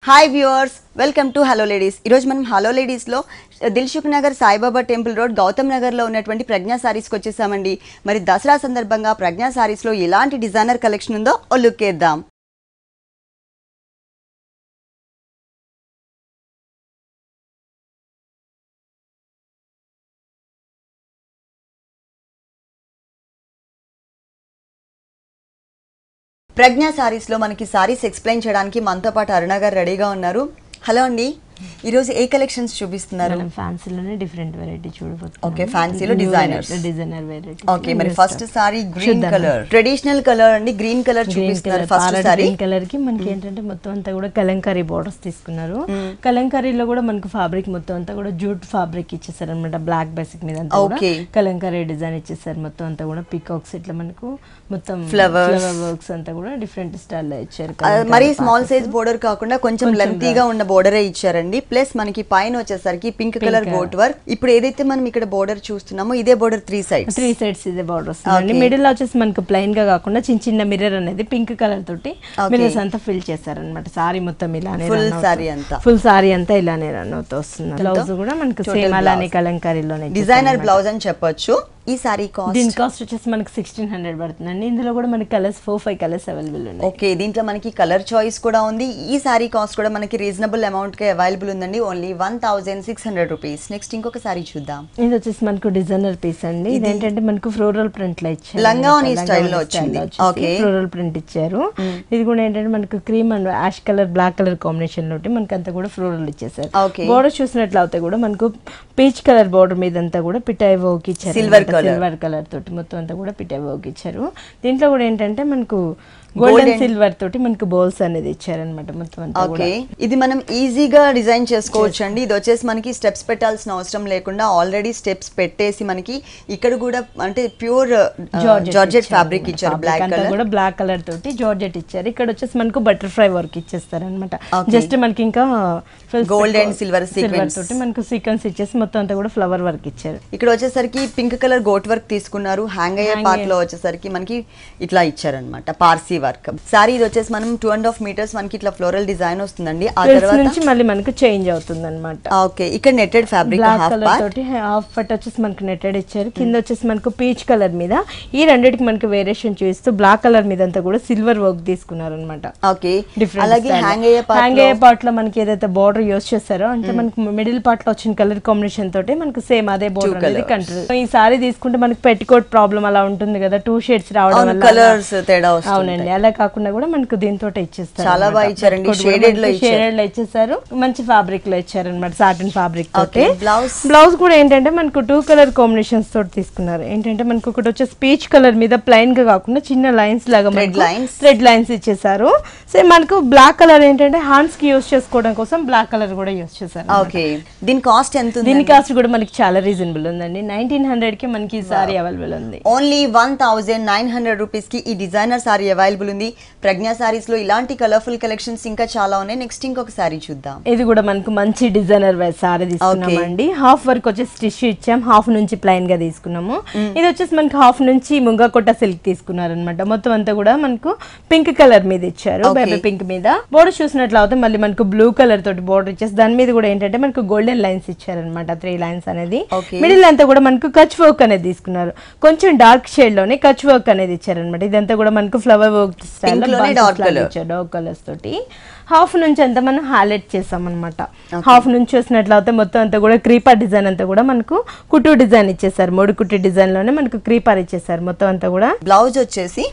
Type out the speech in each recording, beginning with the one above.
Hi viewers, welcome to hello ladies. ఈరోజు మనం hello లేడీస్లో దిల్సుఖ్ నగర్ సాయిబాబా టెంపుల్ రోడ్ గౌతమ్ నగర్లో ఉన్నటువంటి ప్రజ్ఞా సారీస్కి వచ్చేసామండి. మరి దసరా సందర్భంగా ప్రజ్ఞా సారీస్లో ఎలాంటి డిజైనర్ కలెక్షన్ ఉందో ఓ లుక్ వేద్దాం. ప్రజ్ఞా సారీస్లో మనకి సారీస్ ఎక్స్ప్లెయిన్ చేయడానికి మనతో పాటు అరుణ గారు రెడీగా ఉన్నారు. హలో అండి, ఈరోజు ఏ కలెక్షన్స్ చూపిస్తున్నారు? ఫ్యాన్సీలోనే డిఫరెంట్ వెరైటీ చూడబోతున్నాం. ఓకే, ఫ్యాన్సీలో డిజైనర్ వెరైటీ. ఓకే, మరి first sari green colour, traditional colour అండి. గ్రీన్ కలర్ చూపిస్తున్నారు. ఫస్ట్ సారీ గ్రీన్ కలర్ కి మనకి ఏంటంటే మొత్తం అంతా కూడా కలంకారీ బోర్డర్స్ తీసుకున్నారు. కలంకారీలో కూడా మనకు ఫ్యాబ్రిక్ మొత్తం అంతా కూడా జూట్ ఫ్యాబ్రిక్ ఇచ్చేసారు అనమాట. బ్లాక్ బేసిక్ మీద అంతా కూడా కలంకారీ డిజైన్ ఇచ్చేసారు. మొత్తం అంతా కూడా పీకాక్స్ ఇట్లా మనకు మొత్తం ఫ్లవర్ వర్క్స్ అంతా కూడా డిఫరెంట్ స్టైల్ లో ఇచ్చారు. మరి స్మాల్ సైజ్ బోర్డర్ కాకుండా కొంచెం లెంతీగా ఉన్న బోర్డరే ఇచ్చారండి. ప్లస్ మనకి పైన వచ్చేసరికి పింక్ కలర్ గోట్ వర్క్. ఇప్పుడు ఏదైతే మనం ఇక్కడ బోర్డర్ చూస్తున్నామో ఇదే బోర్డర్ త్రీ సైడ్స్ ఇదే బోర్డర్ వస్తుంది. మిడిల్ లో వచ్చేసి మనకు ప్లెయిన్ గా కాకుండా చిన్న చిన్న మిర్రర్ అనేది పింక్ కలర్ తోటి మిర్రర్స్ అంతా ఫిల్ చేశారనమాట. సారీ మొత్తం ఇలానే ఫుల్ సారీ అంతా ఇలానే రన్ అవుతూ వస్తుంది. బ్లౌజ్ కూడా మనకు సేమ్ అలానే కలంకారీలోనే డిజైనర్ బ్లౌజ్ అని చెప్పొచ్చు. ఈ సారీ కాస్ట్, దీని కాస్ట్ వచ్చేసి మనకి 1600 పడుతుందండి. ఇందులో కూడా మనకి కలర్స్ 4-5 కలర్స్ అవైలబుల్ ఉన్నాయి. ఓకే, దీంట్లో మనకి కలర్ చాయిస్ కూడా ఉంది. ఈ సారీ కాస్ట్ కూడా మనకి రీజనబుల్ అమౌంట్ కి అవైలబుల్ ఉందండి. Only 1600 rupees. నెక్స్ట్ ఇంకొక సారీ చూద్దాం. ఇది వచ్చేసి మనకు డిజైనర్ పీస్ అండి. ఇదేంటంటే మనకు ఫ్లోరల్ ప్రింట్ లో ఇచ్చారు. లంగావని స్టైల్ లో వచ్చింది. ఓకే, ఫ్లోరల్ ప్రింట్ ఇచ్చారు. ఇది కూడా ఏంటంటే మనకు cream and ash colour black colour combination లో మనకి అంతా కూడా ఫ్లోరల్ ఇచ్చేసారు. బోర్డర్ చూసినట్లు అయితే కూడా మనకు పీచ్ కలర్ బోర్డర్ మీద అంతా కూడా పిటాయి వర్క్ ఇచ్చారు. సిల్వర్ కలర్ తోటి మొత్తం అంతా కూడా పిటాయి వర్క్ ఇచ్చారు. దీంట్లో కూడా ఏంటంటే మనకు గోల్డెన్ సిల్వర్ తోటి మనకు బోల్స్ అనేది ఇచ్చారనమాట. మొత్తం అంతా కూడా ఇది మనం ఈజీగా డిజైన్ చేసుకోవచ్చు అండి. ఇది వచ్చేసి మనకి స్టెప్స్ పెట్టాల్సిన అవసరం లేకుండా ఆల్రెడీ స్టెప్స్ పెట్టేసి మనకి ఇక్కడ కూడా అంటే ప్యూర్ జార్జెట్ ఫ్యాబ్రిక్ ఇచ్చారు. బ్లాక్ కలర్ కూడా బ్లాక్ కలర్ తోటి జార్జెట్ ఇచ్చారు. ఇక్కడ వచ్చేసి మనకు బటర్ఫ్లై వర్క్ ఇచ్చేస్తారు అనమాట. జస్ట్ మనకి ఇంకా గోల్డ్ అండ్ సిల్వర్ సీక్వెన్స్ తోటి మనకు సీక్వెన్స్ ఇచ్చేసి మొత్తం అంతా కూడా ఫ్లవర్ వర్క్ ఇచ్చారు. ఇక్కడ వచ్చేసరికి పింక్ కలర్ గోట్ వర్క్ తీసుకున్నారు. హ్యాంగ్ అయ్యే పార్ట్ లో వచ్చేసరికి మనకి ఇట్లా ఇచ్చారనమాట పార్సీ వర్క్. సారీ ఇది వచ్చేసి మనం 2.5 మీటర్స్ మనకి ఇట్లా ఫ్లోరల్ డిజైన్ వస్తుందండి. ఆ తర్వాత నుంచి మళ్ళీ మనకు చేంజ్ అవుతుంది అనమాట. ఓకే, ఇక్కడ నెట్టెడ్ ఫ్యాబ్రిక్ హాఫ్ పట్ వచ్చేసి మనకు నెట్టెడ్ ఇచ్చారు. కింద వచ్చేసి మనకు పీచ్ కలర్ మీద ఈ రెండింటికి మనకు వేరియేషన్ చూపిస్తూ బ్లాక్ కలర్ మీద అంతా కూడా సిల్వర్ వర్క్ తీసుకున్నారు అనమాట. ఓకే, అలాగే హ్యాంగ్ అయ్యే పార్ట్ లో మనకి ఏదైతే బోర్డర్ యూస్ చేస్తారో అంటే మనకు మిడిల్ పార్ట్ లో వచ్చిన కలర్ కాంబినేషన్ తోటి మనకు సేమ్ అదే బోర్డర్ అనేది కంటిన్యూ. ఈ సారీ తీసుకుంటే మనకి పెట్టికోట్ ప్రాబ్లం అలా ఉంటుంది కదా, 2 షేడ్స్ రావడం వల్ల కలర్స్ తేడా వస్తుంది. అవునండి, అలా కాకుండా కూడా మనకు దీంతో ఇచ్చేస్తారు. చాలా బాగా ఇచ్చారండి. షేడెడ్ లో ఇచ్చేసారు. మంచి ఫ్యాబ్రిక్ లో ఇచ్చారనమాట, సాటిన్ ఫ్యాబ్రిక్ తోటి. బ్లౌజ్ కూడా ఏంటంటే మనకు 2 కలర్ కాంబినేషన్స్ తోటి తీసుకున్నారు. ఏంటంటే మనకు ఒకటి వచ్చేసి పీచ్ కలర్ మీద ప్లెయిన్ గా కాకుండా చిన్న లైన్స్ లాగా థ్రెడ్ లైన్స్ ఇచ్చేసారు. సో మనకు బ్లాక్ కలర్ ఏంటంటే హ్యాండ్స్ కి యూస్ చేసుకోవడం కోసం బ్లాక్ కలర్ కూడా యూస్ చేశారు. ఓకే, దీని కాస్ట్ ఎంత ఉంది? దీని కాస్ట్ కూడా మనకి చాలా రీజనబుల్ ఉందండి. 1900 కి మనకి ఈ సారీ అవైలబుల్ ఉంది. ఓన్లీ 1900 రూపీస్ కి ఈ డిజైనర్ సారీ అవైలబుల్ ఉంది. ప్రజ్ఞా సారీస్ లో ఇలాంటి కలర్ఫుల్ కలెక్షన్స్ ఇంకా చాలా ఉన్నాయి. నెక్స్ట్ ఇంకొక సారీ చూద్దాం. ఇది కూడా మనకు మంచి డిజైనర్ సారీ తీసుకున్నామండి. హాఫ్ వర్క్ వచ్చేసి టిష్యూ ఇచ్చాం, హాఫ్ నుంచి ప్లెయిన్ గా తీసుకున్నాము. ఇది వచ్చేసి మనకి హాఫ్ నుంచి ముంగా కొట్ట సిల్క్ తీసుకున్నారు అనమాట. మొత్తం అంతా కూడా మనకు పింక్ కలర్ మీద ఇచ్చారు, బేబీ పింక్ మీద. బోర్డర్ చూసినట్లు అయితే మళ్ళీ మనకు బ్లూ కలర్ తోటి బోర్డర్ ఇచ్చేసి దాని మీద కూడా ఏంటంటే మనకు గోల్డెన్ లైన్స్ ఇచ్చారనమాట. 3 లైన్స్ అనేది. మిడిల్ అంతా కూడా మనకు కచ్ వర్క్ అనేది తీసుకున్నారు. కొంచెం డార్క్ షేడ్ లోనే కచ్ వర్క్ అనేది ఇచ్చారనమాట. ఇదంతా కూడా మనకు flower work style dark colours తోటి హాఫ్ నుంచి అంతా మనం హైలైట్ చేసాం అనమాట. హాఫ్ నుంచి చూసినట్లయితే మొత్తం అంతా కూడా క్రీపర్ డిజైన్ అంతా కూడా మనకు కుట్టు డిజైన్ ఇచ్చేసారు. 3 కుట్టు డిజైన్ లోనే మనకు క్రీపర్ ఇచ్చేసారు. మొత్తం అంతా కూడా బ్లౌజ్ వచ్చేసి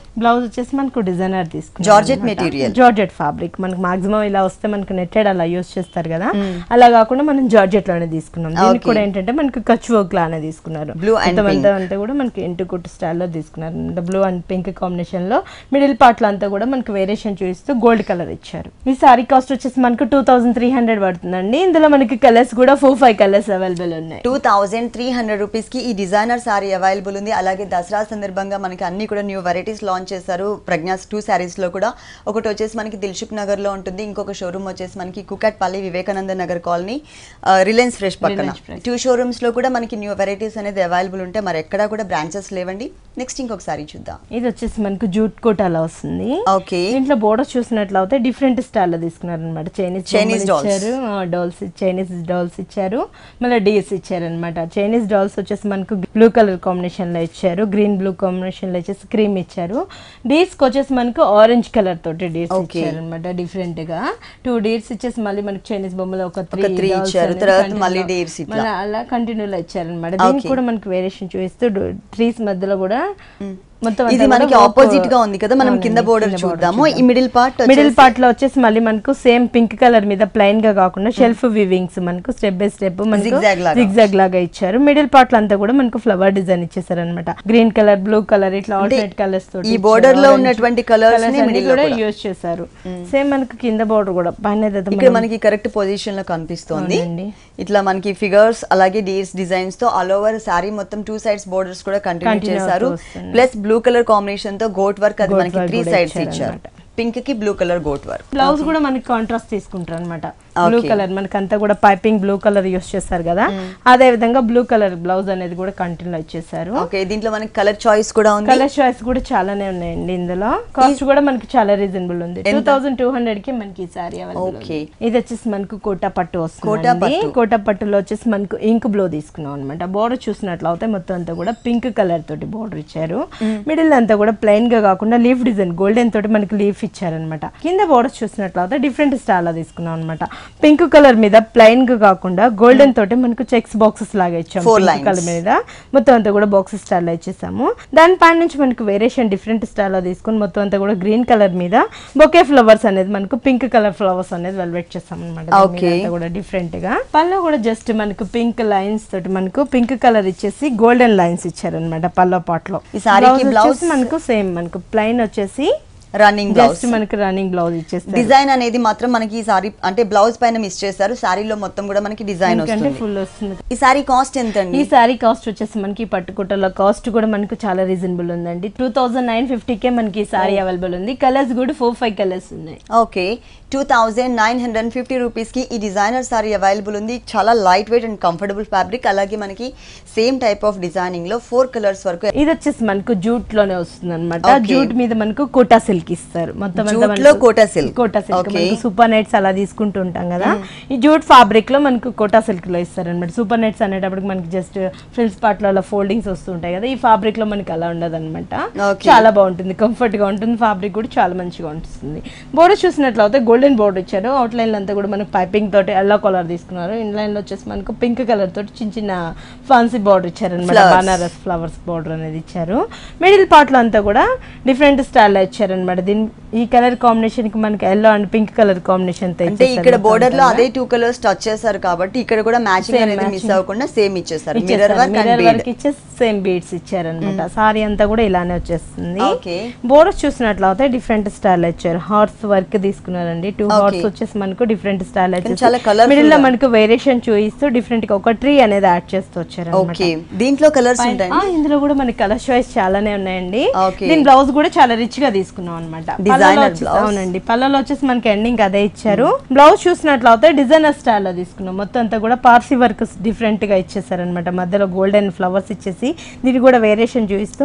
మనకు డిజైనర్ తీసుకున్నారు. Georgette material, georgette fabric. మనకు మాక్సిమం ఇలా వస్తే మనకు నెట్టెడ్ అలా యూస్ చేస్తారు కదా, అలా కాకుండా మనం జార్జెట్ లోనే తీసుకున్నాం. దీనికి కూడా ఏంటంటే మనకు కచ్ వర్క్ లానే తీసుకున్నారు. బ్లూ అంతా కూడా మనకి ఇంటు కుట్టు స్టైల్లో తీసుకున్నారు. బ్లూ అండ్ పింక్ కాంబినేషన్ లో మిడిల్ పార్ట్ లో అంతా కూడా మనకు వేరియేషన్ చూపిస్తూ గోల్డ్ కలర్ ఇచ్చారు. సారీ కాస్ట్ వచ్చేసి మనకు 2300 పడుతుందండి. ఇందులో మనకి కలర్స్ కూడా 4-5 కలర్స్ అవైలబుల్ ఉన్నాయి. 2300 రూపీస్ కి ఈ డిజైనర్ సారీ అవైలబుల్ ఉంది. అలాగే దసరా సందర్భంగా మనకి అన్ని కూడా న్యూ వెరైటీస్ లాంచ్ చేశారు. ప్రజ్ఞాస్ 2 సారీస్ లో కూడా ఒకటి వచ్చేసి మనకి దిల్సుఖ్ నగర్ లో ఉంటుంది. ఇంకొక షోరూమ్ వచ్చేసి మనకి Kukatpally Vivekananda Nagar colony Reliance fresh పక్కన. 2 షోరూమ్స్ లో కూడా మనకి న్యూ వెరైటీస్ అనేది అవైలబుల్ ఉంటాయి. మరి ఎక్కడా కూడా బ్రాంచెస్ లేవండి. నెక్స్ట్ ఇంకొక సారీ చూద్దాం. ఇది వచ్చేసి మనకు జూట్ కోట్ అలా వస్తుంది. ఓకే, దీంట్లో బోర్డర్ చూసినట్లయితే డిఫరెంట్ స్టైల్ స్టైల్లో తీసుకున్నారు అనమాట. చైనీస్ ఇచ్చారు, చైనీస్ డాల్స్ ఇచ్చారు, మళ్ళీ డీస్ ఇచ్చారు అనమాట. చైనీస్ డాల్స్ వచ్చేసి మనకు బ్లూ కలర్ కాంబినేషన్ లో ఇచ్చారు, గ్రీన్ బ్లూ కాంబినేషన్ లో వచ్చేసి క్రీమ్ ఇచ్చారు. డీస్ వచ్చేసి మనకు ఆరెంజ్ కలర్ తోటి డీస్ ఇచ్చారు అనమాట. డిఫరెంట్ గా 2 డీర్స్ ఇచ్చేసి మళ్ళీ మనకి చైనీస్ బొమ్మలో ఒక 3 ఇచ్చారు, తర్వాత మళ్ళీ డీర్స్ ఇట్లా అలా కంటిన్యూలో ఇచ్చారనమాట. దీనికి కూడా మనకి వేరియేషన్ చూపిస్తూ ట్రీస్ మధ్యలో కూడా మొత్తం ఇది మనకి ఆపోజిట్ గా ఉంది కదా, మనం కింద బోర్డర్ చూద్దాము. ఈ మిడిల్ పార్ట్ లో వచ్చేసి మళ్ళీ మనకు సేమ్ పింక్ కలర్ మీద ప్లెయిన్ గా కాకుండా షెల్ఫ్ వివింగ్స్ మనకు స్టెప్ బై స్టెప్ మనకు జిగ్జాగ్ లాగా ఇచ్చారు. మిడిల్ పార్ట్ లో అంతా కూడా మనకు ఫ్లవర్ డిజైన్ ఇచ్చేసారు అనమాట. గ్రీన్ కలర్, బ్లూ కలర్ ఇట్లా ఆల్టర్నేట్ కలర్స్ తోటి ఈ బోర్డర్ లో ఉన్నటువంటి కలర్స్ ని మిడిల్ కూడా యూస్ చేశారు. సేమ్ మనకు కింద బోర్డర్ కూడా పైన ఇక్కడ మనకి కరెక్ట్ పొజిషన్ లో కనిపిస్తుంది. ఇట్లా మనకి ఫిగర్స్ అలాగే డీర్స్ డిజైన్స్ తో ఆల్ ఓవర్ సారీ మొత్తం 2 సైడ్స్ బోర్డర్స్ కూడా కంటిన్యూ చేశారు. ప్లస్ బ్లూ కలర్ కాంబినేషన్ తో గోట్ వర్క్, అది మనకి 3 సైడ్స్ ఇచ్చారు. పింక్ కి blue colour gota work. Blouse కూడా మనకి కాంట్రాస్ట్ తీసుకుంటారు అనమాట. బ్లూ కలర్ మనకి అంతా కూడా పైపింగ్ బ్లూ కలర్ యూస్ చేస్తారు కదా, అదే విధంగా బ్లూ కలర్ బ్లౌజ్ అనేది కూడా కంటిన్యూ ఇచ్చేసారు. ఓకే, దీంట్లో మనకి కలర్ చాయిస్ కూడా ఉంది. కలర్ చాయిస్ కూడా చాలానే ఉన్నాయండి. ఇందులో కాస్ట్ కూడా మనకి చాలా రీజనబుల్ ఉంది. 2200 కి మనకి ఈ సారీ అవైలబుల్. ఓకే, ఇది వచ్చేసి మనకు కోటా పట్టు వస్తుంది. కోటా పట్టులో వచ్చేసి మనకు ఇంక్ బ్లూ తీసుకున్నాం అనమాట. బోర్డర్ చూసినట్లయితే మొత్తం అంతా కూడా పింక్ కలర్ తోటి బోర్డర్ ఇచ్చారు. మిడిల్ అంతా కూడా ప్లెయిన్ గా కాకుండా లీఫ్ డిజైన్ గోల్డెన్ తోటి మనకి లీఫ్ ఇచ్చారనమాట. కింద బోర్డర్ చూసినట్లయితే డిఫరెంట్ స్టైల్ తీసుకున్నాం అనమాట. పింక్ కలర్ మీద ప్లెయిన్ గా కాకుండా గోల్డెన్ తోటి మనకు చెక్స్ బాక్సెస్ లాగా ఇచ్చాము. పింక్ కలర్ మీద మొత్తం అంతా కూడా బాక్సెస్ స్టైల్ ఇచ్చేసాము. దానిపైన నుంచి మనకు వేరియేషన్ డిఫరెంట్ స్టైల్ తీసుకుని మొత్తం అంతా కూడా గ్రీన్ కలర్ మీద బొకే ఫ్లవర్స్ అనేది మనకు పింక్ కలర్ ఫ్లవర్స్ అనేది వెల్వెట్ చేస్తాం అనమాట. కూడా డిఫరెంట్ గా పళ్ళు కూడా జస్ట్ మనకు పింక్ లైన్స్ తోటి మనకు పింక్ కలర్ ఇచ్చేసి గోల్డెన్ లైన్స్ ఇచ్చారనమాట. పల్లో పాట్ లో ఈ సారీ బ్లౌజ్ మనకు సేమ్ మనకు ప్లెయిన్ వచ్చేసి రన్నింగ్ బ్లౌజ్, మనకి రన్నింగ్ బ్లౌజ్ ఇచ్చేస్తారు. డిజైన్ అనేది మాత్రం మనకి ఈ సారీ అంటే బ్లౌజ్ పైన మిస్ చేస్తారు. సారీలో మొత్తం కూడా మనకి డిజైన్ వస్తుంది, ఫుల్ వస్తుంది. ఈ సారీ కాస్ట్ ఎంత అండి? ఈ సారీ కాస్ట్ వచ్చేసి మనకి పట్టుకుట్టల కాస్ట్ కూడా మనకు చాలా రీజనబుల్ ఉందండి. 2950 కే మనకి ఈ సారీ అవైలబుల్ ఉంది. కలర్స్ కూడా 4-5 కలర్స్ ఉన్నాయి. ఓకే, 2950 రూపీస్ కి ఈ డిజైనర్ సారీ అవైలబుల్ ఉంది. చాలా light weight and comfortable fabric, అలాగే మనకి సేమ్ టైప్ ఆఫ్ డిజైనింగ్ లో 4 కలర్స్ వరకు. ఇది వచ్చేసి మనకు జూట్ లోనే వస్తుంది అనమాట. జూట్ మీద మనకు కోటా సిల్క్ ఇస్తారు. మొత్తం కోటా సిల్క్ సూపర్ నైట్స్ అలా తీసుకుంటూ ఉంటాం కదా, ఈ జూట్ ఫ్యాబ్రిక్ లో మనకు కోటా సిల్క్ లో ఇస్తారు అనమాట. సూపర్ నైట్స్ అనేటప్పుడు మనకి జస్ట్ ఫ్రిల్స్ పార్ట్ లో ఫోల్డింగ్స్ వస్తుంటాయి కదా, ఈ ఫ్యాబ్రిక్ లో మనకి అలా ఉండదు అనమాట. చాలా బాగుంటుంది, కంఫర్ట్ గా ఉంటుంది. ఫ్యాబ్రిక్ కూడా చాలా మంచిగా ఉంటుంది. బోర్డర్ చూసినట్లయితే గోల్డెన్ బోర్డర్ ఇచ్చారు. అవుట్ లైన్ అంతా కూడా మనకు పైపింగ్ తోటి ఎల్లో కలర్ తీసుకున్నారు. ఇన్ లైన్ లో వచ్చేసి మనకు పింక్ కలర్ తోటి చిన్న చిన్న ఫ్యాన్సీ బోర్డర్ ఇచ్చారు అనమాట. బనారస్ ఫ్లవర్స్ బోర్డర్ అనేది ఇచ్చారు. మిడిల్ పార్ట్ లో అంతా కూడా డిఫరెంట్ స్టైల్ ఇచ్చారు అనమాట. దీని ఈ కలర్ కాంబినేషన్ కి మనకి yellow and pink colour combination అంటే ఇక్కడ బోర్డర్ లో అదే 2 కలర్స్ టచ్ చేశారు కాబట్టి ఇక్కడ కూడా మ్యాచింగ్ అనేది మిస్ అవ్వకుండా సేమ్ ఇచ్చేసారు. మిర్రర్ వర్క్ ఇచ్చేసి సేమ్ బీడ్స్ ఇచ్చారు అనమాట. సారీ అంతా కూడా ఇలానే వచ్చేస్తుంది. బోర్డర్ చూసినట్లయితే డిఫరెంట్ స్టైల్ ఇచ్చారు. హార్ట్స్ వర్క్ తీసుకున్నారండి. 2 హార్ట్స్ వచ్చేసి మనకు డిఫరెంట్ స్టైల్ ఇచ్చారు. మిడిల్ లో మనకు వేరియేషన్ చూపిస్తూ డిఫరెంట్ గా ఒక ట్రీ అనేది యాడ్ చేస్తూ వచ్చారు. దీంట్లో కలర్స్ ఉంటాయి. ఇందులో కూడా మనకి కలర్ చాయిస్ చాలానే ఉన్నాయండి. దీని బ్లౌజ్ కూడా చాలా రిచ్ గా తీసుకున్నాం అనమాట. అవునండి, పళ్ళలో వచ్చేసి మనకి ఎండింగ్ అదే ఇచ్చారు. బ్లౌజ్ చూసినట్లయితే డిజైనర్ స్టైల్ లో తీసుకున్నాం. మొత్తం అంతా కూడా పార్సీ వర్క్ డిఫరెంట్ గా ఇచ్చేసారు అనమాట. మధ్యలో గోల్డెన్ ఫ్లవర్స్ ఇచ్చేసి దీనికి కూడా వేరియేషన్ చూపిస్తూ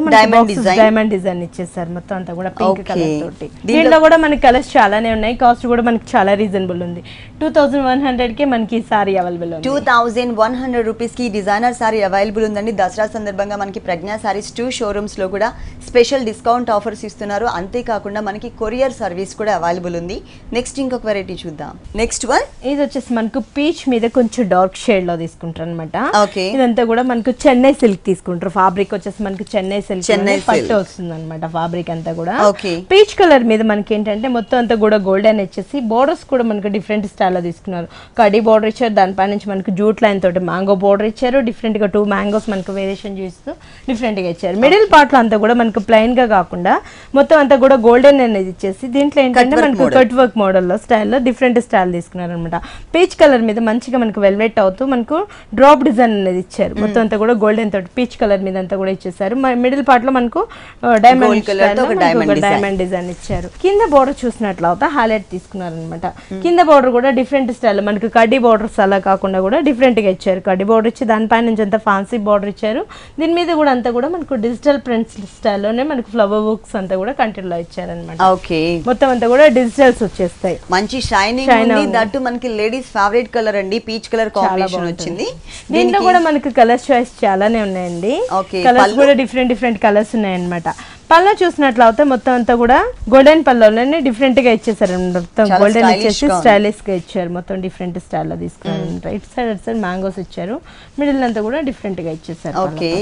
డైమండ్ డిజైన్ ఇచ్చేసారు. మొత్తం అంతా కూడా పింక్ కలర్ తోటి. దీంట్లో కూడా మనకి కలర్స్ చాలానే ఉన్నాయి. కాస్ట్ కూడా మనకి చాలా రీజనబుల్ ఉంది. 2100 కే మనకి ఈ సారీ అవైలబుల్ ఉంది. 2100 రూపీస్ కి డిజైనర్ సారీ అవైలబుల్ ఉందండి. దసరా సందర్భంగా మనకి ప్రజ్ఞా సారీస్ 2 షోరూమ్స్ లో కూడా స్పెషల్ డిస్కౌంట్ ఆఫర్స్ ఇస్తున్నారు. అంతేకాకుండా మనకి కొరియర్ సర్వీస్ కూడా అవైలబుల్ ఉంది. నెక్స్ట్ ఇంకొక వెరైటీ చూద్దాం. నెక్స్ట్ వన్ ఇది వచ్చేసి మనకు పీచ్ మీద కొంచెం డార్క్ షేడ్ లో తీసుకుంటారు అనమాట. ఇదంతా కూడా మనకు చెన్నై సిల్క్ తీసుకుంటారు. ఫ్యాబ్రిక్ వచ్చేసి మనకి చెన్నై సిల్క్ పట్టు వస్తుంది అనమాట. ఫ్యాబ్రిక్ అంతా కూడా పీచ్ కలర్ మీద మనకి ఏంటంటే మొత్తం అంతా కూడా గోల్డెన్ వచ్చేసి బోర్డర్స్ కూడా మనకు డిఫరెంట్ స్టైల్ లో తీసుకున్నారు. కడీ బోర్డర్ ఇచ్చారు. దానిపై నుంచి మనకు జూట్ లైన్ తోటి మ్యాంగో బోర్డర్ ఇచ్చారు. డిఫరెంట్ గా 2 మ్యాంగోస్ మనకు వేరియేషన్ చూస్తూ డిఫరెంట్ గా ఇచ్చారు. మిడిల్ పార్ట్ లో అంతా కూడా మనకు ప్లెయిన్ గా కాకుండా మొత్తం అంతా కూడా గోల్డెన్ అనేది ఇచ్చేసి దీంట్లో ఏంటంటే మనకు కట్ వర్క్ మోడల్ లో స్టైల్లో డిఫరెంట్ స్టైల్ తీసుకున్నారు అనమాట. పీచ్ కలర్ మీద మంచిగా మనకు వెల్వెట్ అవుతూ మనకు డ్రాప్ డిజైన్ అనేది ఇచ్చారు. మొత్తం అంతా కూడా గోల్డెన్ తోటి పీచ్ కలర్ మీద అంతా కూడా ఇచ్చేసారు. మిడిల్ పార్ట్ లో మనకు డైమండ్ డిజైన్ ఇచ్చారు. కింద బోర్డర్ చూసినట్లయితే హైలైట్ తీసుకున్నారు అనమాట. కింద బోర్డర్ కూడా డిఫరెంట్ స్టైల్ మనకు కడ్డీ బోర్డర్స్ అలా కాకుండా కూడా డిఫరెంట్ గా ఇచ్చారు. కడ్డీ బోర్డర్ ఇచ్చి దానిపై నుంచి అంతా ఫ్యాన్సీ బోర్డర్ ఇచ్చారు. దీని మీద కూడా అంతా కూడా మనకు డిజిటల్ ప్రింట్స్ స్టైల్లోనే మనకు ఫ్లవర్ వర్క్స్ అంతా కూడా కంటిన్యూ ఇచ్చారు అనమాట. ఓకే, మొత్తం అంతా కూడా డిజిటల్స్ వచ్చేస్తాయి. మంచి షైనింగ్ ఉంది. దట్టు మనకి లేడీస్ ఫేవరెట్ కలర్ అండి, పీచ్ కలర్ కాంబినేషన్ వచ్చింది. దీంట్లో కూడా మనకి కలర్ చాయిస్ చాలానే ఉన్నాయండి. కలర్స్ కూడా డిఫరెంట్ కలర్స్ ఉన్నాయన్నమాట. పళ్ళు చూసినట్లయితే మొత్తం అంతా కూడా గోల్డెన్ పళ్ళలోనే డిఫరెంట్ గా ఇచ్చేసారు. మొత్తం గోల్డెన్ ఇచ్చేసి స్టైలిష్ గా ఇచ్చారు. మొత్తం డిఫరెంట్ స్టైల్ లో తీసుకున్నారు. ఇటు సైడ్ మ్యాంగోస్ ఇచ్చారు. మిడిల్ అంతా కూడా డిఫరెంట్ గా ఇచ్చేసారు. ఓకే,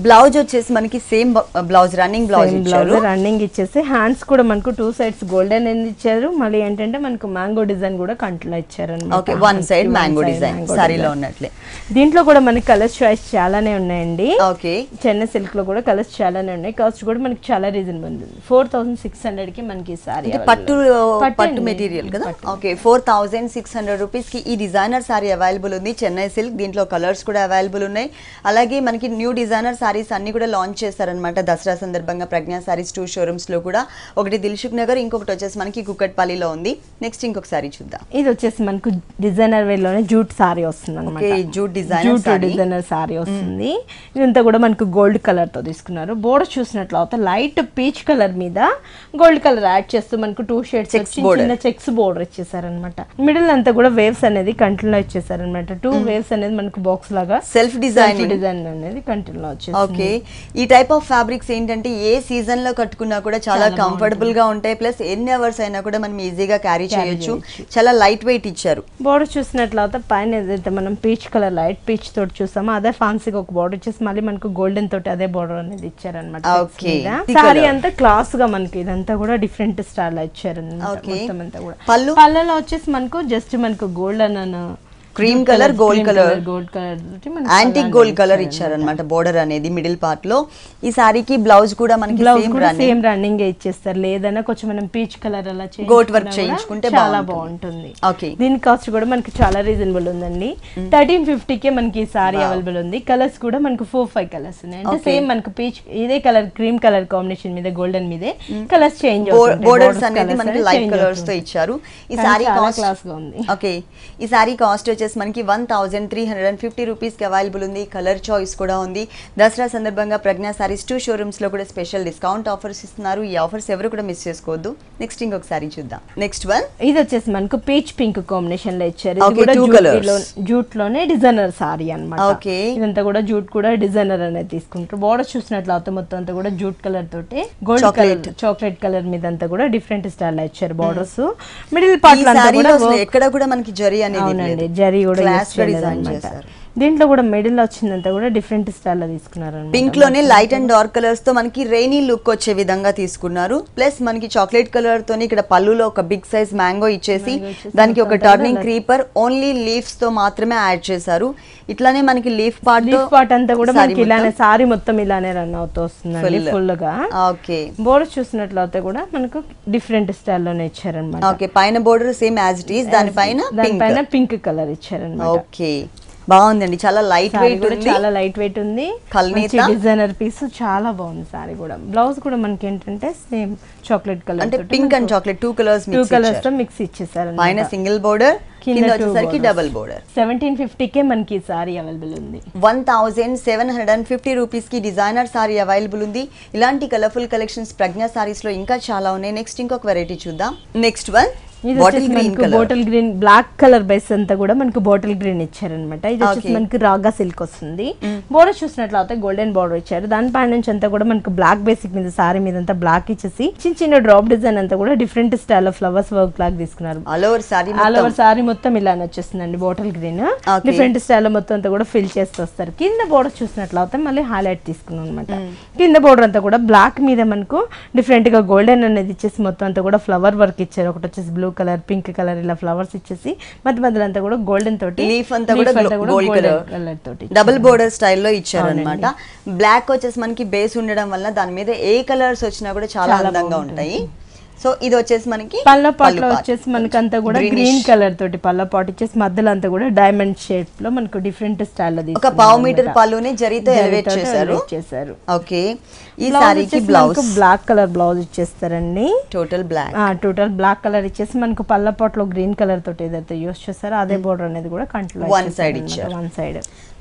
బ్లౌజ్ వచ్చేసి మనకి సేమ్ బ్లౌజ్, రన్నింగ్ బ్లౌజ్ ఇచ్చారు. రన్నింగ్ ఇచ్చేసి హ్యాండ్స్ కూడా మనకు 2 sides గోల్డెన్ అనేది ఇచ్చారు. మళ్ళీ ఏంటంటే మనకు మ్యాంగో డిజైన్ కూడా కంట్లో ఇచ్చారు అన్నమాట. Okay, one side mango design సారీలో ఉన్నట్లే. దీంట్లో కూడా మనకి కలర్స్ చాయిస్ చాలానే ఉన్నాయండి. ఓకే, చెన్నై సిల్క్ లో కూడా కలర్స్ చాలానే ఉన్నాయి. కాస్ట్ కూడా మనకి చాలా రీజనబుల్ ఉంది. 4600 కి మనకి సారీ పట్టు మెటీరియల్ కదా. ఓకే, 4600 రూపీస్ కి ఈ డిజైనర్ సారీ అవైలబుల్ ఉంది, చెన్నై సిల్క్. దీంట్లో కలర్స్ కూడా అవైలబుల్ ఉన్నాయి. అలాగే మనకి న్యూ డిజైనర్ సారీస్ అన్ని కూడా లాంచ్ చేశారనమాట దసరా సందర్భంగా. ప్రజ్ఞా సారీస్ 2 షోరూమ్స్ లో కూడా, ఒకటి దిల్సుఖ్ నగర్, ఇంకొకటి వచ్చేసి మనకి కుకట్పల్లిలో ఉంది. నెక్స్ట్ ఇంకొక సారీ చూద్దాం. ఇది వచ్చేసి మనకు డిజైనర్ వేర్ లోనే జూట్ సారీ వస్తుంది అనమాట. జూట్ డిజైనర్ సారీ వస్తుంది. ఇదంతా కూడా మనకు గోల్డ్ కలర్ తో తీసుకున్నారు. బోర్డర్ చూసినట్లయితే లైట్ పీచ్ కలర్ మీద గోల్డ్ కలర్ యాడ్ చేస్తూ మనకు 2 షేడ్స్ చిన్న చెక్స్ బోర్డర్ ఇచ్చేసారనమాట. మిడిల్ అంతా కూడా వేవ్స్ అనేది కంటిన్యూ ఇచ్చేసారనమాట. 2 వేవ్స్ అనేది మనకు బాక్స్ లాగా సెల్ఫ్ డిజైన్ అనేది కంటిన్యూ వచ్చేసి. ఓకే, ఈ టైప్ ఆఫ్ ఫ్యాబ్రిక్స్ ఏంటంటే ఏ సీజన్ లో కట్టుకున్నా కూడా చాలా కంఫర్టబుల్ గా ఉంటాయి. ప్లస్ ఎన్ని అవర్స్ అయినా కూడా మనం ఈజీగా క్యారీ చేయొచ్చు. చాలా లైట్ వెయిట్ ఇచ్చారు. బోర్డర్ చూసినట్లయితే పైన ఏదైతే మనం పీచ్ కలర్ లైట్ పీచ్ తోటి చూసామో అదే ఫ్యాన్సీగా ఒక బోర్డర్ ఇచ్చేసి మళ్ళీ మనకు గోల్డెన్ తోటి అదే బోర్డర్ అనేది ఇచ్చారనమాట. సారీ అంతా క్లాస్ గా మనకి ఇదంతా కూడా డిఫరెంట్ స్టైల్ ఇచ్చారు. మొత్తం అంతా కూడా పళ్ళలో వచ్చేసి మనకు జస్ట్ మనకు golden cream colour, gold colour antique gold colour ఇచ్చారనమాట బోర్డర్ అనేది మిడిల్ పార్ట్ లో. ఈ సారీకి బ్లౌజ్ కూడా మనకి సేమ్ రన్నింగ్ ఇచ్చేస్తారు. లేదన్నా కొంచెం మనం పీచ్ కలర్ అలా గోట్ వర్క్ చేయించుకుంటే చాలా బాగుంటుంది. ఓకే, దీని కాస్ట్ కూడా మనకి చాలా రీజనబుల్ ఉందండి. 1350 కే మనకి ఈ సారీ అవైలబుల్ ఉంది. కలర్స్ కూడా మనకు 4-5 కలర్స్ ఉన్నాయి. అంటే సేమ్ మనకు పీచ్ ఇదే కలర్ క్రీమ్ కలర్ కాంబినేషన్ మీద గోల్డెన్ మీదే కలర్స్ చేంజ్ అవుతాయి. బోర్డర్స్ అనేది మనకి లైట్ కలర్స్ తో ఇచ్చారు. ఈ సారీ క్లాస్ గా ఉంది. ఓకే, ఈ సారీ కాస్ట్ వచ్చేసి మనకి 1350 రూపీస్ కి అవైలబుల్ ఉంది. కలర్ చాయిస్ కూడా ఉంది. దసరా సందర్భంగా ప్రజ్ఞా సారీస్ 2 షోరూమ్స్ లో కూడా స్పెషల్ డిస్కౌంట్ ఆఫర్స్ ఇస్తున్నారు. ఈ ఆఫర్స్ ఎవరు కూడా మిస్ చేసుకోవద్దు. నెక్స్ట్ ఇంకొక సారీ చూద్దాం. నెక్స్ట్ వన్ ఇది వచ్చేసి మనకు పీచ్ పింక్ కాంబినేషన్ లో ఇచ్చారు. జూట్ లోనే డిజైనర్ సారీ అన్నమాట. ఓకే, ఇదంతా కూడా జూట్ కూడా డిజైనర్ అనేది తీసుకుంటారు. బోర్డర్ చూసినట్లయితే మొత్తం అంతా కూడా జూట్ కలర్ తోటి గోల్డ్ కలర్ చాక్లెట్ కలర్ మీద అంతా కూడా డిఫరెంట్ స్టైల్ లో ఇచ్చారు. బోర్డర్స్ మిడిల్ పార్ట్ లో ఎక్కడ కూడా మనకి జరీ అనేది జరీ కూడా దీంట్లో కూడా మిడిల్ వచ్చిందంతా కూడా డిఫరెంట్ స్టైల్ లో తీసుకున్నారు. పింక్ లోనే లైట్ అండ్ డార్క్ కలర్స్ తో మనకి రెయినీ లుక్ వచ్చే విధంగా తీసుకున్నారు. ప్లస్ మనకి చాక్లెట్ కలర్ తోని ఇక్కడ పళ్ళులో ఒక బిగ్ సైజ్ మ్యాంగో ఇచ్చేసి దానికి ఒక టర్నింగ్ క్రీపర్ ఓన్లీ లీవ్స్ తో మాత్రమే యాడ్ చేశారు. ఇట్లానే మనకి లీఫ్ పార్ట్ అంతా కూడా మనకి ఇలానే సారీ మొత్తం ఇలానే రన్ అవుతూ వస్తుంది ఫుల్ గా. ఓకే, బోర్డర్ చూసినట్లయితే కూడా మనకు డిఫరెంట్ స్టైల్ లోనే ఇచ్చారన్నమాట. ఓకే, పైన border same as it is, దానిపైన పింక్ కలర్ ఇచ్చారన్నమాట. ఓకే, బాగుందండి. చాలా లైట్ వెయిట్ ఉంది. చాలా లైట్ వెయిట్ ఉంది. డిజైనర్ పీస్ చాలా బాగుంది. సారీ కూడా బ్లౌజ్ కూడా మనకి ఏంటంటే సేమ్ చాక్లెట్ కలర్ అంటే పింక్ అండ్ చాక్లెట్ 2 కలర్స్ తో మిక్స్ ఇచ్చేసారు. పైన సింగిల్ బోర్డర్, కింద వచ్చేసరికి డబుల్ బోర్డర్. 1750 కే మనకి సారీ అవైలబుల్ ఉంది. 1750 రూపీస్ కి డిజైనర్ సారీ అవైలబుల్ ఉంది. ఇలాంటి కలర్ఫుల్ కలెక్షన్స్ ప్రజ్ఞా సారీస్ లో ఇంకా చాలా ఉన్నాయి. నెక్స్ట్ ఇంకొక వెరైటీ చూద్దాం. Next one bottle green black colour base అంతా కూడా మనకు బాటిల్ గ్రీన్ ఇచ్చారనమాట. ఇది వచ్చేసి మనకి రాగా సిల్క్ వస్తుంది. బోర్డర్ చూసినట్లయితే గోల్డెన్ బోర్డర్ ఇచ్చారు. దానిపైన నుంచి అంతా కూడా మనకు బ్లాక్ బేసిక్ మీద సారీ మీద అంతా బ్లాక్ ఇచ్చేసి చిన్న చిన్న డ్రాప్ డిజైన్ అంతా కూడా different style of flowers work లాగా తీసుకున్నారు. ఆల్ ఓవర్ సారీ మొత్తం ఇలానే వచ్చేస్తుందండి. బాటిల్ గ్రీన్ డిఫరెంట్ స్టైల్ మొత్తం అంతా కూడా ఫిల్ చేస్తూ వస్తారు. కింద బోర్డర్ చూసినట్లయితే మళ్ళీ హైలైట్ తీసుకున్నాం అనమాట. కింద బోర్డర్ అంతా కూడా బ్లాక్ మీద మనకు డిఫరెంట్ గా గోల్డెన్ అనేది ఇచ్చేసి మొత్తం అంతా కూడా ఫ్లవర్ వర్క్ ఇచ్చారు. ఒకటి వచ్చేసి బ్లూ కలర్, పింక్ కలర్ ఇలా ఫ్లవర్స్ ఇచ్చేసి మధ్యలో అంతా కూడా గోల్డెన్ తోటి లీఫ్ అంతా కూడా గోల్డ్ కలర్ తోటి డబుల్ బోర్డర్ స్టైల్లో ఇచ్చారు అన్నమాట. బ్లాక్ వచ్చేసి మనకి బేస్ ఉండడం వల్ల దాని మీద ఏ కలర్స్ వచ్చినా కూడా చాలా అందంగా ఉంటాయి. సో ఇది వచ్చేసి మనకి పళ్ళ పాటలో వచ్చేసి మనకి అంతా కూడా గ్రీన్ కలర్ తోటి పళ్ళ పాట వచ్చేసి మధ్యలో అంతా కూడా డైమండ్ షేప్ లో మనకు డిఫరెంట్ స్టైల్ లో ఒక పావు మీటర్ పళ్ళుని జరీతో ఎలివేట్ చేశారు. ఓకే, ఈ సారీకి బ్లౌజ్ బ్లాక్ కలర్ బ్లౌజ్ ఇచ్చేస్తారండి. టోటల్ బ్లాక్ కలర్ ఇచ్చేసి మనకు పళ్ళ పాటలో గ్రీన్ కలర్ తోటి ఏదైతే యూస్ చేస్తారో అదే బోర్డర్ అనేది కూడా కంటిన్యూ వన్ సైడ్ ఇచ్చారు. వన్ సైడ్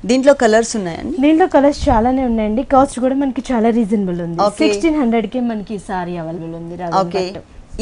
దీంట్లో కలర్స్ ఉన్నాయండి. దీంట్లో కలర్స్ చాలానే ఉన్నాయండి. కాస్ట్ కూడా మనకి చాలా రీజనబుల్ ఉంది. 1600 కి మనకి సారీ అవైలబుల్ ఉంది. ఓకే,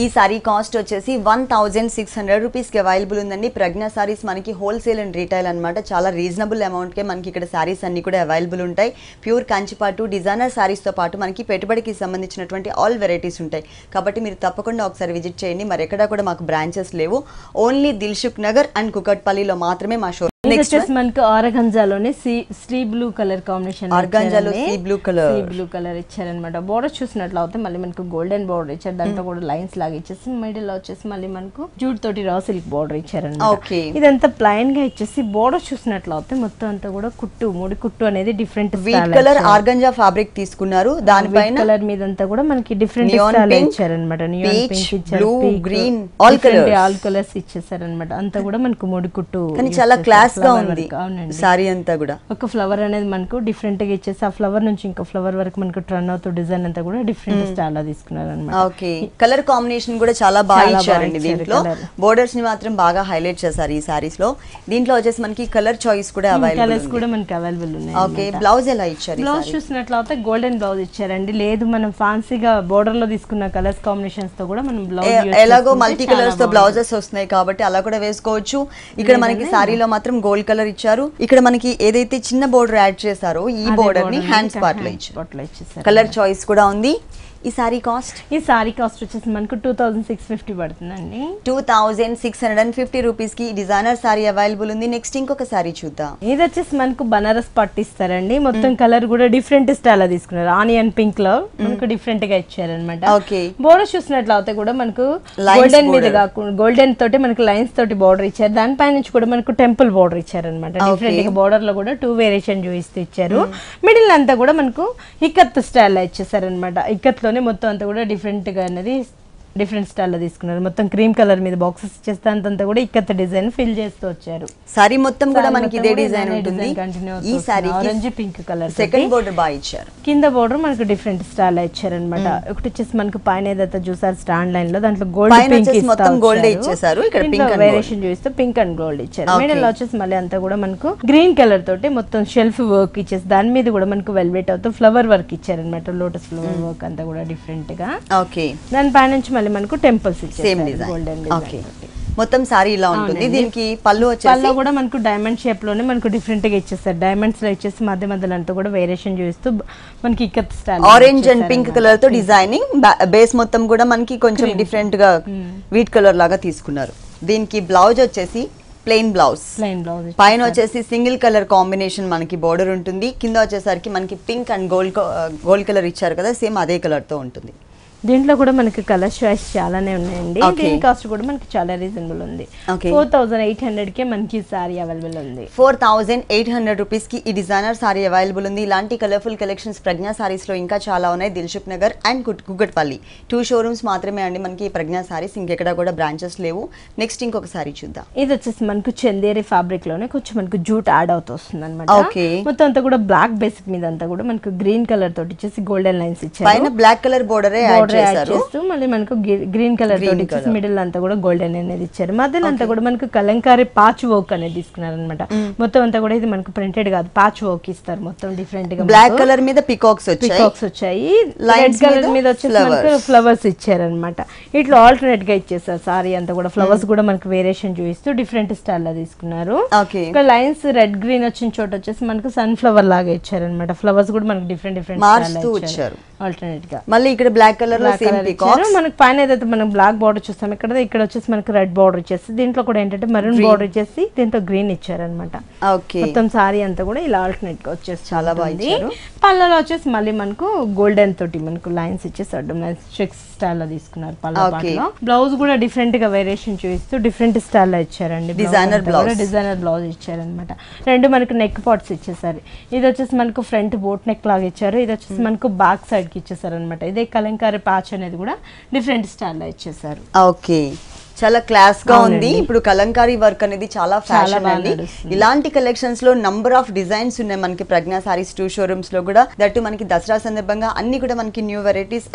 ఈ సారీ కాస్ట్ వచ్చేసి 1600 రూపీస్కి అవైలబుల్ ఉందండి. ప్రజ్ఞ సారీస్ మనకి హోల్సేల్ అండ్ రీటైల్ అనమాట. చాలా రీజనబుల్ అమౌంట్కే మనకి ఇక్కడ సారీస్ అన్ని కూడా అవైలబుల్ ఉంటాయి. ప్యూర్ కంచిపాటు డిజైనర్ సారీస్తో పాటు మనకి పెట్టుబడికి సంబంధించినటువంటి ఆల్ వెరైటీస్ ఉంటాయి. కాబట్టి మీరు తప్పకుండా ఒకసారి విజిట్ చేయండి. మరి ఎక్కడా కూడా మాకు బ్రాంచెస్ లేవు. ఓన్లీ దిల్సుఖ్ నగర్ అండ్ కుకట్పల్లిలో మాత్రమే మా షో. నెక్స్ట్ మనకు ఆర్గంజాలోనే సీ బ్లూ కలర్ కాంబినేషన్, ఆర్గంజాలో సీ బ్లూ కలర్ ఇచ్చారనమాట. బోర్డర్ చూసినట్లు అయితే మళ్ళీ మనకు గోల్డెన్ బోర్డర్ ఇచ్చారు, దాంట్లో కూడా లైన్స్ లాగా ఇచ్చేసి మిడిల్ లో వచ్చేసి మళ్ళీ మనకు జూట్ తోటి రా సిల్క్ బోర్డర్ ఇచ్చారనమాట. ఇదంతా ప్లైన్ గా ఇచ్చేసి బోర్డర్ చూసినట్లు అయితే మొత్తం అంతా కూడా కుట్టు ముడి కుట్టు అనేది different wheat colour organza fabric తీసుకున్నారు. దానిపైన కలర్ మీద అంతా కూడా మనకి డిఫరెంట్ స్టైల్ ఇచ్చారనమాట. నియాన్ పింక్ ఇచ్చారు, గ్రీన్ ఆల్ కలర్స్ ఇచ్చేసారనమాట. అంతా కూడా మనకు ముడి కుట్టు చాలా క్లాస్ గా ఉంది సారీ అంతా కూడా. ఒక ఫ్లవర్ అనేది మనకు డిఫరెంట్ గా ఇచ్చేసి ఆ ఫ్లవర్ నుంచి ఇంకో ఫ్లవర్ వరకు మనకు టర్న్ అవుతూ డిజైన్ అంతా కూడా డిఫరెంట్ స్టైల్ లా తీసుకున్నారు అనమాట. ఓకే, కలర్ కాంబినేషన్ కూడా చాలా బాగా ఇచ్చారండి. దీంట్లో బోర్డర్స్ ని మాత్రం బాగా హైలైట్ చేశారు ఈ సారీస్ లో. దీంట్లో వచ్చేసి మనకి కలర్ చాయిస్ కూడా అవైలబుల్ ఉన్నాయి. ఓకే, బ్లౌజ్ ఎలా ఇచ్చారు? బ్లౌజ్ చూసినట్లయితే గోల్డెన్ బ్లౌజ్ ఇచ్చారండి. లేదు మనం ఫ్యాన్సీగా బోర్డర్ లో తీసుకున్న కలర్స్ కాంబినేషన్స్ తో కూడా మనం బ్లౌజ్ ఎలాగో మల్టీ కలర్స్ తో బ్లౌజెస్ వస్తున్నాయి కాబట్టి అలా కూడా వేసుకోవచ్చు. ఇక్కడ మనకి సారీలో మాత్రం గోల్డ్ కలర్ ఇచ్చారు. ఇక్కడ మనకి ఏదైతే చిన్న బోర్డర్ యాడ్ చేశారో ఈ బోర్డర్ ని హ్యాండ్స్ పార్ట్ లో ఇచ్చారు. కలర్ చాయిస్ కూడా ఉంది. ఈ సారీ కాస్ట్ వచ్చేసి మనకు 2650 పడుతుందండి. 2650 రూపీస్ కి డిజైనర్ సారీ అవైలబుల్ ఉంది. నెక్స్ట్ ఇంకొక సారీ చూద్దాం. ఇది వచ్చేసి మనకు బనారస్ పట్టు ఇస్తారండి. మొత్తం కలర్ కూడా డిఫరెంట్ స్టైల్ తీసుకున్నారు. ఆనియన్ పింక్ లో మనకు డిఫరెంట్ గా ఇచ్చారనమాట. బోర్డర్ చూసినట్లు అయితే కూడా మనకు గోల్డెన్ మీద కాకుండా గోల్డెన్ తోటి మనకు లైన్స్ తోటి బోర్డర్ ఇచ్చారు. దానిపై నుంచి కూడా మనకు టెంపుల్ బోర్డర్ ఇచ్చారనమాట. డిఫరెంట్ గా బోర్డర్ లో కూడా 2 వేరియేషన్ చూపిస్తూ ఇచ్చారు. మిడిల్ అంతా కూడా మనకు ఇక్కత్ స్టైల్ ఇచ్చేసారనమాట. ఇక్కత్ లో మొత్తం అంతా కూడా డిఫరెంట్ గా అనేది డిఫరెంట్ స్టైల్లో తీసుకున్నారు. మొత్తం క్రీమ్ కలర్ మీద బాక్సెస్ ఇచ్చేస్తే అంతా కూడా ఇక్కత డిజైన్ ఫిల్ చేస్తూ వచ్చారు. సారీ మొత్తం కూడా మనకి ఇదే డిజైన్ ఉంటుంది. ఈ sorry orange pink colour second border బాగా ఇచ్చారు. కింద బోర్డర్ మనకు డిఫరెంట్ స్టైల్ ఇచ్చారనమాట. ఒకటి వచ్చేసి మనకు పైన ఏదైతే చూసారు స్టాండ్ లైన్ లో దాంట్లో గోల్డ్ పింక్ మొత్తం గోల్డ్ ఇచ్చేసారు. ఇక్కడ పింక్ వేరియేషన్ చూపిస్తూ పింక్ అండ్ గోల్డ్ ఇచ్చారు. మిడిల్ లో వచ్చేసి మళ్ళీ అంతా కూడా మనకు గ్రీన్ కలర్ తోటి మొత్తం షెల్ఫ్ వర్క్ ఇచ్చేసి దాని మీద కూడా మనకు వెల్వెట్ అవుతూ ఫ్లవర్ వర్క్ ఇచ్చారనమాట. లోటస్ ఫ్లవర్ వర్క్ అంతా కూడా డిఫరెంట్ గా. ఓకే, దాని పై నుంచి మళ్ళీ మనకు టెంపుల్స్ సేమ్ డిజైన్. ఓకే, మొత్తం సారీ ఇలా ఉంటుంది. దీనికి పళ్ళు వచ్చేసి కూడా మనకు డైమండ్ షేప్ లోనే మనకు డిఫరెంట్ గా ఇచ్చేస్తారు. డైమండ్స్ లో ఇచ్చేసి మధ్య మధ్యలో అంతా కూడా వేరియేషన్ చూస్తూ మనకి ikat style orange and pink colour తో డిజైనింగ్. బేస్ మొత్తం కూడా మనకి కొంచెం డిఫరెంట్ గా వీట్ కలర్ లాగా తీసుకున్నారు. దీనికి బ్లౌజ్ వచ్చేసి ప్లెయిన్ బ్లౌజ్ పైన వచ్చేసి సింగిల్ కలర్ కాంబినేషన్ మనకి బోర్డర్ ఉంటుంది. కింద వచ్చేసరికి మనకి పింక్ అండ్ గోల్డ్ కలర్ ఇచ్చారు కదా, సేమ్ అదే కలర్ తో ఉంటుంది. దీంట్లో కూడా మనకి కలర్ చాయిస్ చాలానే ఉన్నాయండి. దీని కాస్ట్ కూడా మనకి చాలా రీజనబుల్ ఉంది. 4800 కే మనకి సారీ అవైలబుల్ ఉంది. 4800 రూపీస్ కి ఈ డిజైనర్ సారీ అవైలబుల్ ఉంది. ఇలాంటి కలర్ఫుల్ కలెక్షన్స్ ప్రజ్ఞా సారీస్ లో ఇంకా చాలా ఉన్నాయి. దిల్సుఖ్ నగర్ అండ్ కుకట్పల్లి 2 షోరూమ్స్ మాత్రమే అండి మనకి ప్రజ్ఞా సారీస్. ఇంకెక్కడ కూడా బ్రాంచెస్ లేవు. నెక్స్ట్ ఇంకొక సారీ చూద్దాం. ఇది వచ్చేసి మనకు చందేరి ఫ్యాబ్రిక్ లోనే కొంచెం మనకు జూట్ యాడ్ అవుతూ వస్తుంది అనమాట. మొత్తం అంతా కూడా బ్లాక్ బేసిక్ మీద అంతా కూడా మనకు గ్రీన్ కలర్ తోటి ఇచ్చేసి గోల్డెన్ లైన్స్ ఇచ్చారు. పైన బ్లాక్ కలర్ బోర్డర్ చేస్తూ మళ్ళీ మనకు గ్రీన్ కలర్ మిడిల్ అంతా కూడా గోల్డెన్ అనేది ఇచ్చారు. మధ్యలో అంతా కూడా మనకు కలంకారీ పాచ్ వర్క్ అనేది తీసుకున్నారు అనమాట. మొత్తం అంతా కూడా ఇది మనకు ప్రింటెడ్ కాదు, పాచ్ వర్క్ ఇస్తారు. మొత్తం డిఫరెంట్ గా బ్లాక్ కలర్ మీద పికాక్స్ వచ్చాయి. రెడ్ కలర్ మీద వచ్చేసి మనకు ఫ్లవర్స్ ఇచ్చారు అనమాట. ఇట్లా ఆల్టర్నేట్ గా ఇచ్చేసారు. సారీ అంతా కూడా ఫ్లవర్స్ కూడా మనకు వేరియేషన్ చూపిస్తూ డిఫరెంట్ స్టైల్ లో తీసుకున్నారు. ఇక్కడ లైన్స్ రెడ్ గ్రీన్ వచ్చిన చోట వచ్చేసి మనకు సన్ ఫ్లవర్ లాగా ఇచ్చారు అనమాట. ఫ్లవర్స్ కూడా మనకు డిఫరెంట్ ఇచ్చారు ఆల్టర్నేట్ గా. మళ్ళీ ఇక్కడ బ్లాక్ కలర్ లో మనకు పైన ఏదైతే మనం బ్లాక్ బార్డర్ చూస్తాం ఇక్కడ వచ్చేసి మనకు రెడ్ బార్డర్ ఇచ్చేసి దీంట్లో కూడా ఏంటంటే మెరూన్ బార్డర్ ఇచ్చేసి దీంట్లో గ్రీన్ ఇచ్చారనమాట. మొత్తం సారీ అంతా కూడా ఇలా ఆల్టర్నేట్ గా వచ్చేసి చాలా బాగుంది. పళ్ళలో వచ్చేసి మళ్ళీ మనకు గోల్డెన్ తోటి మనకు లైన్స్ ఇచ్చేసి అడ్డం లైన్స్ చెక్స్ స్టైల్ లో తీసుకున్నారు. పళ్ళలో బ్లౌజ్ కూడా డిఫరెంట్ గా వేరియేషన్ చూపిస్తూ డిఫరెంట్ స్టైల్ లో ఇచ్చారండి. డిజైనర్ బ్లౌజ్ ఇచ్చారనమాట. రెండు మనకు నెక్ పాట్స్ ఇచ్చేసారు. ఇది వచ్చేసి మనకు ఫ్రంట్ బోట్ నెక్ లాగా ఇచ్చారు. ఇది వచ్చేసి మనకు బ్యాక్ సైడ్ కి ఇచ్చేసారు అనమాట. ఇదే కలంకారీ ప్యాచ్ అనేది కూడా డిఫరెంట్ స్టైల్ లో ఇచ్చేసారు. ఓకే, చాలా క్లాస్ గా ఉంది. ఇప్పుడు కలంకారీ వర్క్ అనేది చాలా ఫ్యాషన్ అండి. ఇలాంటి కలెక్షన్స్ లో నంబర్ ఆఫ్ డిజైన్స్ ఉన్నాయి మనకి ప్రజ్ఞా సారీస్ 2 షోరూమ్స్ లో కూడా. దట్టు మనకి దసరా సందర్భంగా అన్ని కూడా మనకి న్యూ వెరైటీస్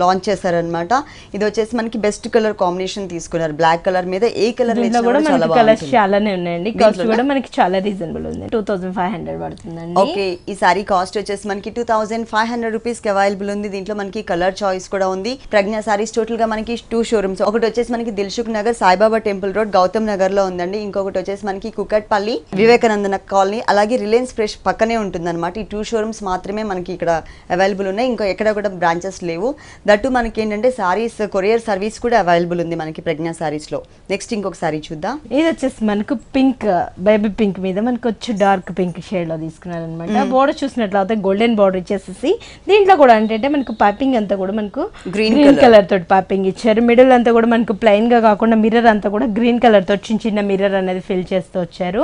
లాంచ్ చేశారనమాట. ఇది వచ్చేసి మనకి బెస్ట్ కలర్ కాంబినేషన్ తీసుకున్నారు. బ్లాక్ కలర్ మీద ఏ కలర్ కూడా మనకి కలర్స్ చాలానే ఉన్నాయండి. కాస్ట్ కూడా మనకి చాలా రీజనబుల్ ఉంది. 2500 పడుతుందండి. ఓకే, ఈ సారీ కాస్ట్ వచ్చేసి మనకి 2500 రూపీస్ కి అవైలబుల్ ఉంది. దీంట్లో మనకి కలర్ చాయిస్ కూడా ఉంది. ప్రజ్ఞా సారీస్ టోటల్ గా మనకి 2 షోరూమ్స్. ఒకటి వచ్చేసి మనకి దిల్సుఖ్ నగర్ సాయిబాబా టెంపుల్ రోడ్ గౌతమ్ నగర్ లో ఉందండి. ఇంకొకటి వచ్చేసి మనకి కుకట్పల్లి వివేకానంద కాలనీ అలాగే రిలయన్స్ ఫ్రెష్ పక్కనే ఉంటుంది అనమాట. ఈ 2 షోరూమ్స్ మాత్రమే మనకి ఇక్కడ అవైలబుల్ ఉన్నాయి. ఇంకా ఎక్కడ కూడా బ్రాంచెస్ లేవు. దట్టు మనకి ఏంటంటే సారీస్ కొరియర్ సర్వీస్ కూడా అవైలబుల్ ఉంది మనకి ప్రజ్ఞా సారీస్ లో. నెక్స్ట్ ఇంకొక సారీ చూద్దాం. ఇది వచ్చేసి మనకు పింక్ బేబీ పింక్ మీద మనకు వచ్చి డార్క్ పింక్ షేడ్ లో తీసుకున్నారనమాట. బోర్డర్ చూసినట్లయితే గోల్డెన్ బోర్డర్ ఇచ్చేసేసి దీంట్లో కూడా అంటే మనకు పైపింగ్ అంతా కూడా మనకు గ్రీన్ కలర్ తోటి పైపింగ్ ఇచ్చారు. మిడిల్ అంతా కూడా మనకు ప్లెయిన్ గా కాకుండా మిర్రర్ అంతా కూడా గ్రీన్ కలర్ తో చిన్న మిర్రర్ అనేది ఫిల్ చేస్తూ వచ్చారు.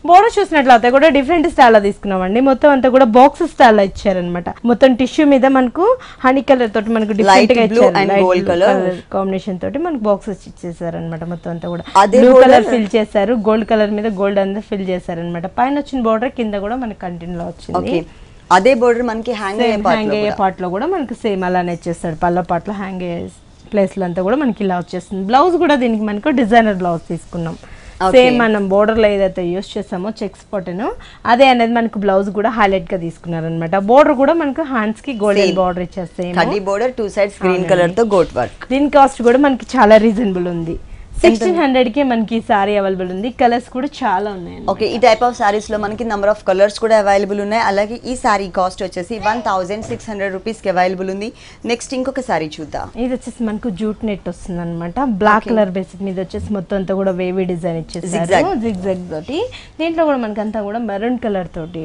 బోర్డర్ చూసినట్లయితే కూడా డిఫరెంట్ స్టైల్ లో తీసుకున్నామండి. మొత్తం అంతా కూడా బాక్స్ స్టైల్ లో ఇచ్చారనమాట. మొత్తం టిష్యూ మీద మనకు హనీ కలర్ తోటి మనకు డిఫరెంట్ గా ఇచ్చారు. కాంబినేషన్ తోటి మనకు బాక్సెస్ ఇచ్చేసారనమాట. మొత్తం అంతా కూడా బ్లూ కలర్ ఫిల్ చేశారు. గోల్డ్ కలర్ మీద గోల్డ్ అనేది ఫిల్ చేశారనమాట. పైన వచ్చిన బోర్డర్ కింద కూడా మనకి కంటిన్యూ వచ్చింది. అదే బోర్డర్ మనకి హ్యాంగ్ అయ్యే పార్ట్ లో కూడా మనకి సేమ్ అలానే ఇచ్చేస్తాడు. పళ్ళ పార్ట్ లో హ్యాంగ్ అయ్యే ప్లేస్లో అంతా కూడా మనకి ఇలా వచ్చేస్తుంది. బ్లౌజ్ కూడా దీనికి మనకు డిజైనర్ బ్లౌజ్ తీసుకున్నాం. సేమ్ మనం బోర్డర్ లో ఏదైతే యూస్ చేసామో చెక్స్ పాటను అదే అనేది మనకు బ్లౌజ్ కూడా హైలైట్ గా తీసుకున్నారనమాట. బోర్డర్ కూడా మనకు హ్యాండ్స్ కి గోల్డెన్ బోర్డర్ ఇచ్చేస్తాయి. బోర్డర్ 2 సైడ్స్ గ్రీన్ కలర్ తో గోట్ వర్క్. దీని కాస్ట్ కూడా మనకి చాలా రీజనబుల్ ఉంది. 1600 కి మనకి సారీ అవైలబుల్ ఉంది. కలర్స్ కూడా చాలా ఉన్నాయి. ఓకే, ఈ టైప్ ఆఫ్ సారీస్ లో మనకి నంబర్ ఆఫ్ కలర్స్ కూడా అవైలబుల్ ఉన్నాయి. అలాగే ఈ సారీ కాస్ట్ వచ్చేసి 1600 రూపీస్ కి అవైలబుల్ ఉంది. నెక్స్ట్ ఇంకొక సారీ చూద్దాం. ఇది వచ్చేసి మనకు జూట్ నెట్ వస్తుంది అనమాట. బ్లాక్ కలర్ బేసిక్ మీద వచ్చేసి మొత్తం అంతా కూడా వేవీ డిజైన్ ఇచ్చేసారు జిగ్జాగ్ తోటి. దీంట్లో కూడా మనకి అంతా కూడా మెరూన్ కలర్ తోటి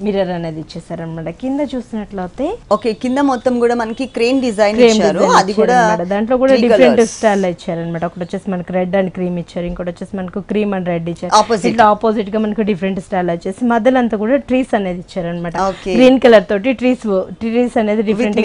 మిర్రర్ అనేది ఇచ్చేసారు అనమాట. కింద చూసినట్లయితే ఓకే, కింద మొత్తం కూడా మనకి క్రేన్ డిజైన్ ఇచ్చారు. అది కూడా దాంట్లో కూడా డిఫరెంట్ స్టైల్ ఇచ్చారనమాట. ఒకటి వచ్చేసి మనకు రెడ్ అండ్ క్రీమ్ ఇచ్చారు. ఇంకోటి వచ్చేసి మనకు క్రీమ్ అండ్ రెడ్ ఇచ్చారు. ఇట్లా ఆపోజిట్ గా మనకు డిఫరెంట్ స్టైల్ వచ్చేసి మధ్యలో అంతా కూడా ట్రీస్ అనేది ఇచ్చారు అనమాట. గ్రీన్ కలర్ తోటి ట్రీస్ అనేది డిఫరెంట్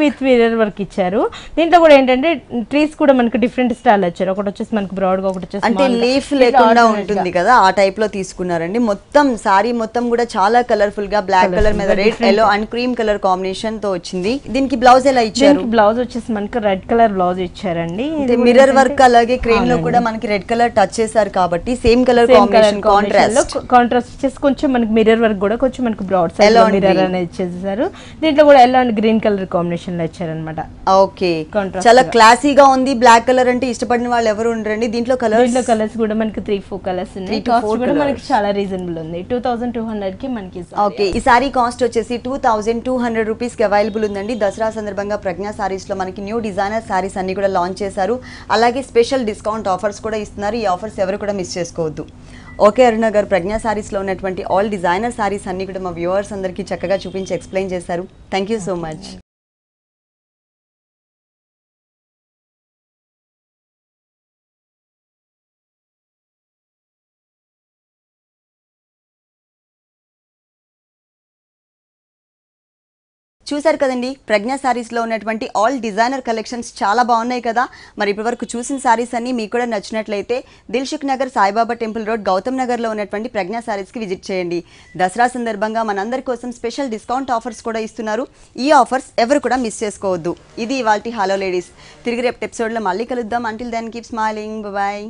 విత్ మిర్రర్ వర్క్ ఇచ్చారు. దీంట్లో కూడా ఏంటంటే ట్రీస్ కూడా మనకు డిఫరెంట్ స్టైల్ వచ్చారు. ఒకటి వచ్చేసి మనకు బ్రాడ్ గా ఒకటి వచ్చేసి అంటే లీఫ్ లేకుండా ఉంటుంది కదా, ఆ టైప్ లో తీసుకున్నారండి. మొత్తం సారీ మొత్తం కూడా చాలా కలర్ఫుల్ గా బ్లాక్ కలర్ మీద red yellow and cream colour combination తో వచ్చింది. దీనికి బ్లౌజ్ ఎలా ఇచ్చారు? బ్లౌజ్ వచ్చేసి మనకు రెడ్ కలర్ బ్లౌజ్ ఇచ్చారండి. మిర్రర్ వర్క్ అలాగే క్రీమ్ లో కూడా మనకి రెడ్ కలర్ టచ్ చేశారు కాబట్టి సేమ్ కలర్ కాంబినేషన్ కాంట్రాస్ట్ వచ్చేసి కొంచెం మనకి మిర్రర్ వర్క్ కూడా కొంచెం మనకి బ్రాడ్ సైడ్ మిర్రర్ అనేది ఇచ్చేసారు. దీంట్లో కూడా yellow and green colour combination లో ఇచ్చారనమాట. ఓకే, చాలా క్లాసీగా ఉంది. బ్లాక్ కలర్ అంటే ఇష్టపడిన వాళ్ళు ఎవరు ఉండరండి. దీంట్లో కలర్స్ కూడా మనకి 3-4 కలర్స్ ఉన్నాయి. కాస్ట్ కూడా మనకి చాలా రీజనబుల్ ఉంది. 2200 కి మనకి. ఓకే, ఈ సారీ కాస్ట్ వచ్చేసి 2200 రూపీస్ కి అవైలబుల్ ఉందండి. దసరా సందర్భంగా ప్రజ్ఞా సారీస్ లో మనకి న్యూ డిజైనర్ సారీస్ అన్ని కూడా లాంచ్ చేశారు. అలాగే స్పెషల్ డిస్కౌంట్ ఆఫర్స్ కూడా ఇస్తున్నారు. ఈ ఆఫర్స్ ఎవరు కూడా మిస్ చేసుకోవద్దు. ఓకే అరుణ గారు, ప్రజ్ఞా సారీస్ లో ఉన్నటువంటి ఆల్ డిజైనర్ సారీస్ అన్ని కూడా మా వ్యూవర్స్ అందరికీ చక్కగా చూపించి ఎక్స్ప్లెయిన్ చేశారు. Thank you so much. చూసారు కదండి, ప్రజ్ఞా సారీస్లో ఉన్నటువంటి ఆల్ డిజైనర్ కలెక్షన్స్ చాలా బాగున్నాయి కదా. మరి ఇప్పటివరకు చూసిన సారీస్ అన్ని మీకు కూడా నచ్చినట్లయితే దిల్సుఖ్ నగర్ సాయిబాబా టెంపుల్ రోడ్ గౌతమ్ నగర్లో ఉన్నటువంటి ప్రజ్ఞా సారీస్కి విజిట్ చేయండి. దసరా సందర్భంగా మనందరి కోసం స్పెషల్ డిస్కౌంట్ ఆఫర్స్ కూడా ఇస్తున్నారు. ఈ ఆఫర్స్ ఎవరు కూడా మిస్ చేసుకోవద్దు. ఇది ఇవాల్టి హలో లేడీస్. తిరిగి రేపు ఎపిసోడ్లో మళ్ళీ కలుద్దాం. Until then keep smiling. Bye.